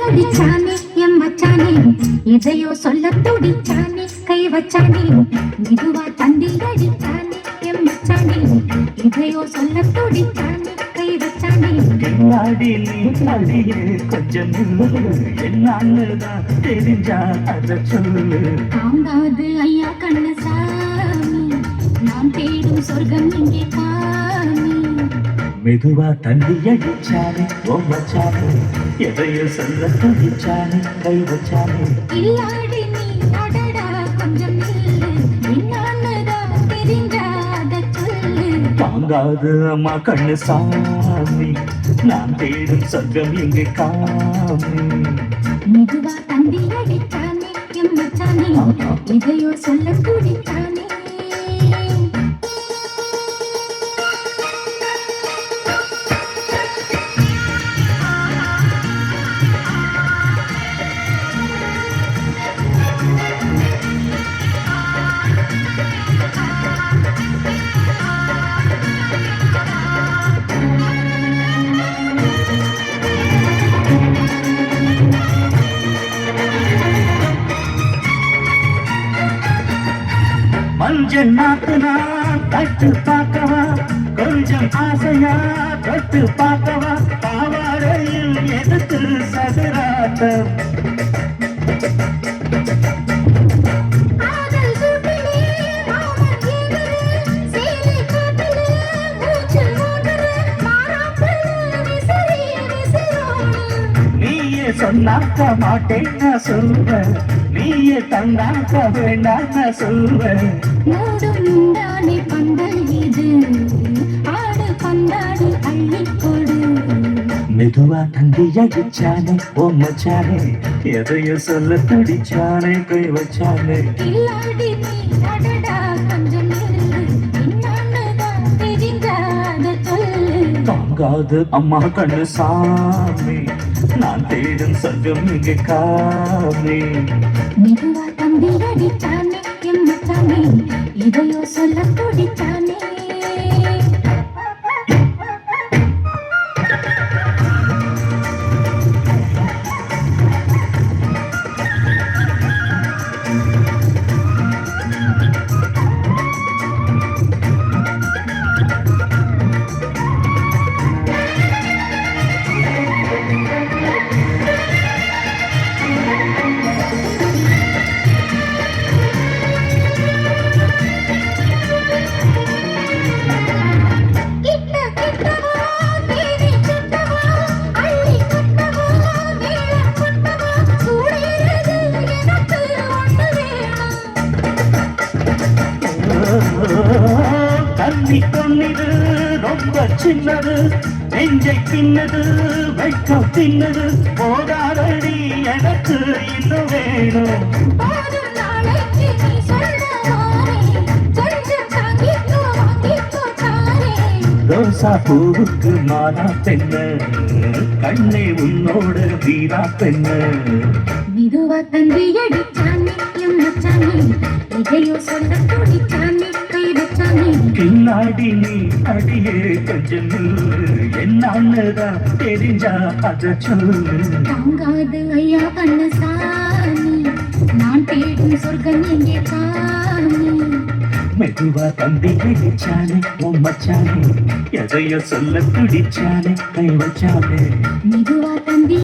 அடிச்சானே M மச்சானே எதையோ சொல்ல துடிச்சானே கை வச்சானே மெதுவா தந்தில் அடிச்சானே எம் மச்சானே எதையோ சொல்ல துடிச்சானே கை வச்சானே கில்லாடி நீ அடியே கொஞ்சம் என்னன்னுதான் தெரிஞ்சா அத சொல்லு தாங்காது ஐயா கண்ணசாமி நான் தேடும் சொர்க்கம் இங்கே காமி மெதுவா தண்ணி அடிச்சானே ஓ மச்சானே எதையோ சொல்ல துடிச்சானே கை வச்சானே இல்லாடி நீ அடடா கொஞ்சம் நில்லு என்னன்னுதான் தெரிஞ்சாத சொல்லு தாங்காது அம்மா கண்ணு சாமி நான் தேடும் சொர்க்கம் எங்கே காமி மெதுவா தந்தி அடித்தானே எம் மச்சானே எதையோ சொல்ல துடித்தானே மஞ்சள் நாத்துனா தட்டு பார்க்கவா கொஞ்சம் ஆசையா தொட்டு பார்க்கவா பாவாடையில் எதுக்கு சதுராட்டம் ஆதல் சூட்டிலே மாமன் ஏகுது சேலை காட்டிலே மூச்சு ஓடுது மாறாப்பல் விசிறி விசிறோடு நீயே சொன்னாக்க மாட்டேன் நான் சொல்வேன் நீயே தந்தாக்க வேண்டாம் நான் சொல்வேன் மூடும் தானே பந்தல் இது ஆடு பந்தாடு அள்ளிக்கொடு மெதுவா தந்தி அடிச்சானே ஓ மச்சானே எதையோ சொல்ல துடிச்சானே கை வச்சானே இல்லாடி நீ அடடா கொஞ்சம் நில்லு என்னன்னுதான் தெரிஞ்சாத சொல்லு தாங்காது அம்மா கண்ணு சாமி நான் தேடும் சொர்க்கம் இங்கே காமி மெதுவா தம்பி அடித்தானே எம் மச்சானே எதையோ சொல்ல துடித்தானே கிட்ட கிட்டவா தேடி கிட்டவா அள்ளி கட்டவா மேளம் கொட்டவா சூடேறது எனக்கு ஒன்று வேணும் தண்ணி கொன்னிது ரொம்ப சின்னது நெஞ்சை தின்னது வைக்கம் தின்னது போதாதடி எனக்கு இன்னும் வேணும் போதும் நாளைக்கு நீ சொல்லவாரே கொஞ்சம் தாங்கிக்கோ வாங்கிக்கோ தானே ரோசா பூவுக்கு மாறா பெண்ண கண்ணே உன்னோடு வீரா பெண்ண மெதுவா தந்தி அடிச்சானே எம் மச்சானே எதையோ சொல்ல துடிச்சானே கை வச்சானே கில்லாடி நீ அடியே கொஞ்சம் என்னன்னுதான் தெரிஞ்சா அத சொல்லு தாங்காது ஐயா கண்ணசாமி நான் தேடும் சொர்க்கம் எங்கே காமி மெதுவா தம்பி அடிச்சானே உன் மச்சானே எதையோ சொல்ல துடிச்சானே கை வச்சானே மெதுவா தந்தி